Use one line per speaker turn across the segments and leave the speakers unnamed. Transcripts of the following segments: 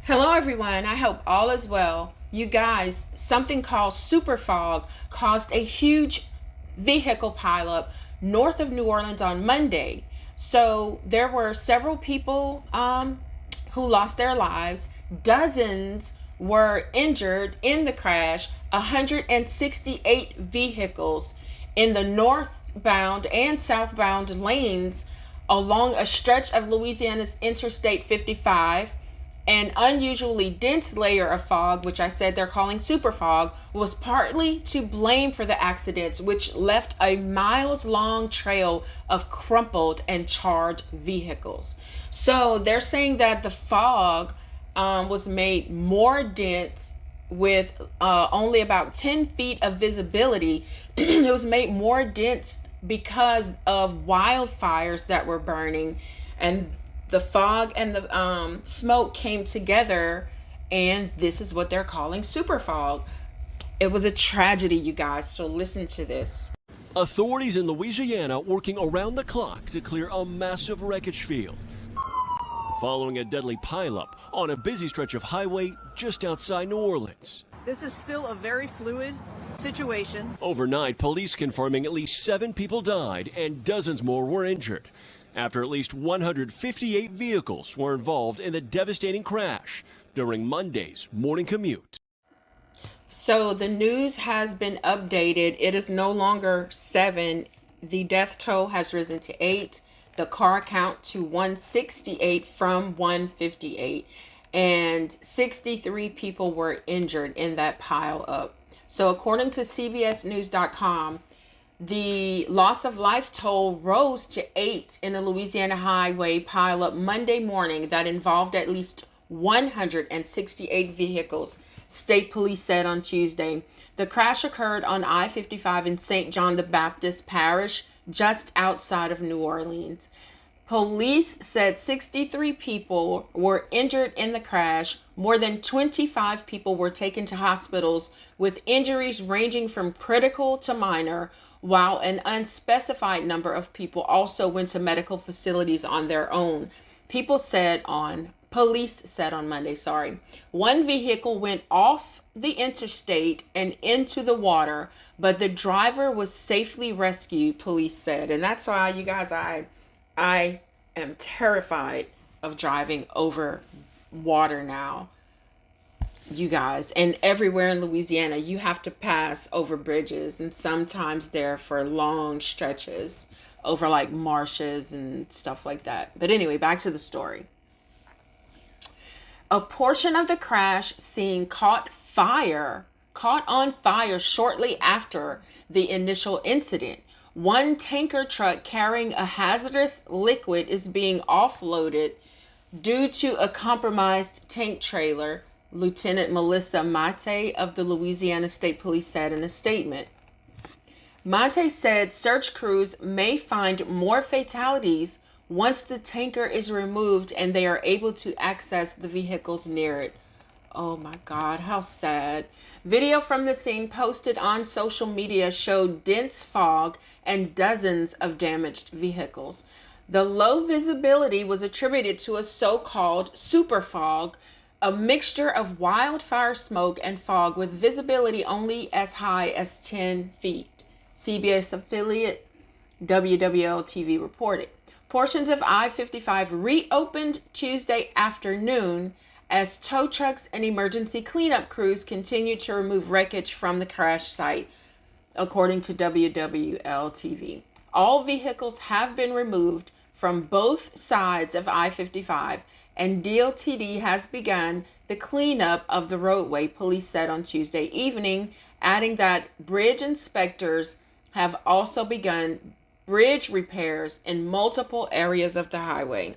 Hello, everyone. I hope all is well. You guys, something called super fog caused a huge vehicle pileup north of New Orleans on Monday. So there were several people who lost their lives. Dozens were injured in the crash. 168 vehicles in the northbound and southbound lanes along a stretch of Louisiana's Interstate 55. An unusually dense layer of fog, which I said they're calling super fog, was partly to blame for the accidents, which left a miles long trail of crumpled and charred vehicles. So they're saying that the fog was made more dense with only about 10 feet of visibility. It was made more dense because of wildfires that were burning, and the fog and the smoke came together, and this is what they're calling super fog. It was a tragedy, you guys, so listen to this.
Authorities in Louisiana working around the clock to clear a massive wreckage field following a deadly pileup on a busy stretch of highway just outside New Orleans.
This is still a very fluid situation.
Overnight, police confirming at least 7 people died and dozens more were injured after at least 158 vehicles were involved in the devastating crash during Monday's morning commute.
So the news has been updated. It is no longer 7. The death toll has risen to 8. The car count to 168 from 158. And 63 people were injured in that pile up. So according to CBSNews.com, the loss of life toll rose to 8 in a Louisiana highway pileup Monday morning that involved at least 168 vehicles, state police said on Tuesday. The crash occurred on I-55 in St. John the Baptist Parish, just outside of New Orleans. Police said 63 people were injured in the crash. More than 25 people were taken to hospitals with injuries ranging from critical to minor, while an unspecified number of people also went to medical facilities on their own. Police said on Monday, one vehicle went off the interstate and into the water, but the driver was safely rescued, police said. And that's why, you guys, I am terrified of driving over water now. You guys, and everywhere in Louisiana, you have to pass over bridges, and sometimes they're for long stretches over like marshes and stuff like that. But anyway, back to the story. A portion of the crash scene caught on fire shortly after the initial incident. One tanker truck carrying a hazardous liquid is being offloaded due to a compromised tank trailer, Lieutenant Melissa Mate of the Louisiana State Police said in a statement. Mate said search crews may find more fatalities once the tanker is removed and they are able to access the vehicles near it. Oh my God, how sad. Video from the scene posted on social media showed dense fog and dozens of damaged vehicles. The low visibility was attributed to a so-called super fog, a mixture of wildfire smoke and fog with visibility only as high as 10 feet. CBS affiliate WWL-TV reported. Portions of I-55 reopened Tuesday afternoon as tow trucks and emergency cleanup crews continued to remove wreckage from the crash site, according to WWL-TV. All vehicles have been removed from both sides of I-55, and DOTD has begun the cleanup of the roadway, police said on Tuesday evening, adding that bridge inspectors have also begun bridge repairs in multiple areas of the highway.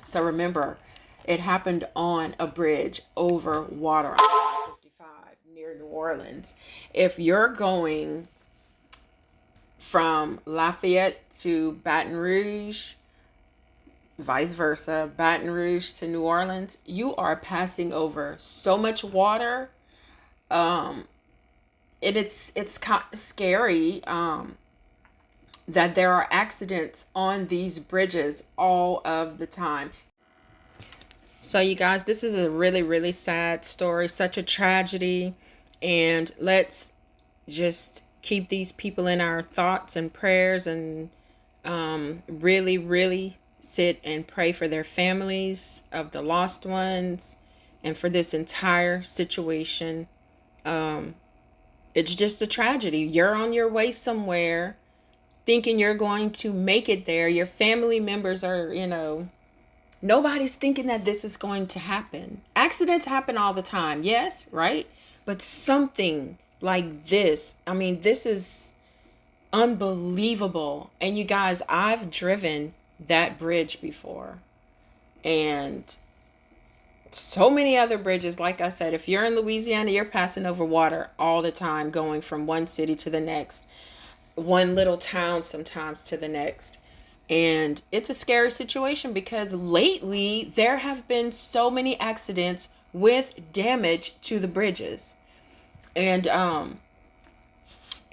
So remember, it happened on a bridge over water on I-55 near New Orleans. If you're going from Lafayette to Baton Rouge, vice versa, Baton Rouge to New Orleans, you are passing over so much water. It's kind of scary that there are accidents on these bridges all of the time. So, you guys, this is a really, really sad story, such a tragedy. And let's just keep these people in our thoughts and prayers, and really, really sit and pray for their families of the lost ones and for this entire situation. It's just a tragedy. You're on your way somewhere thinking you're going to make it there. Your family members are, nobody's thinking that this is going to happen. Accidents happen all the time, yes, right? But something like this, I mean, this is unbelievable. And you guys, I've driven that bridge before. And so many other bridges. Like I said, if you're in Louisiana, you're passing over water all the time, going from one city to the next, one little town sometimes to the next. And it's a scary situation because lately there have been so many accidents with damage to the bridges. And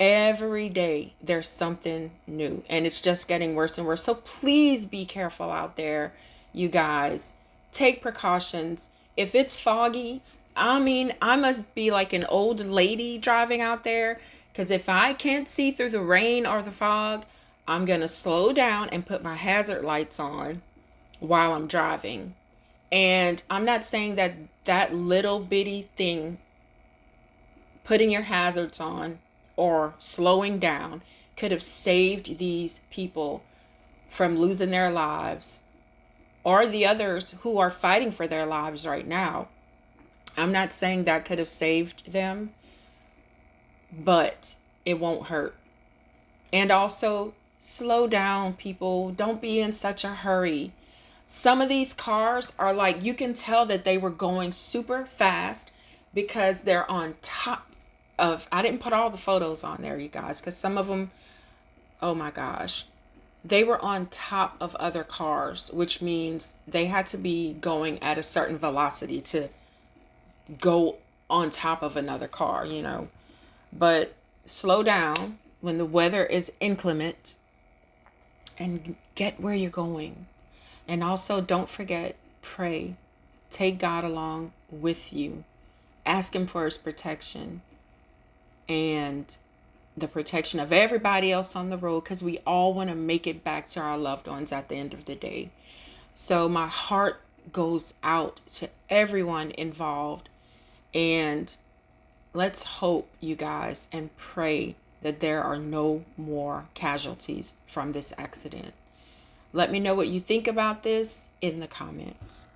every day there's something new, and it's just getting worse and worse. So please be careful out there, you guys. Take precautions. If it's foggy, I mean, I must be like an old lady driving out there, because if I can't see through the rain or the fog, I'm going to slow down and put my hazard lights on while I'm driving. And I'm not saying that that little bitty thing, putting your hazards on or slowing down, could have saved these people from losing their lives, or the others who are fighting for their lives right now. I'm not saying that could have saved them, but it won't hurt. And also, slow down, people. Don't be in such a hurry. Some of these cars are like, you can tell that they were going super fast because they're on top of, I didn't put all the photos on there, you guys, because some of them, oh my gosh, they were on top of other cars, which means they had to be going at a certain velocity to go on top of another car, But slow down when the weather is inclement and get where you're going. And also, don't forget, pray. Take God along with you. Ask Him for His protection and the protection of everybody else on the road, because we all want to make it back to our loved ones at the end of the day. So my heart goes out to everyone involved, and let's hope, you guys, and pray that there are no more casualties from this accident. Let me know what you think about this in the comments.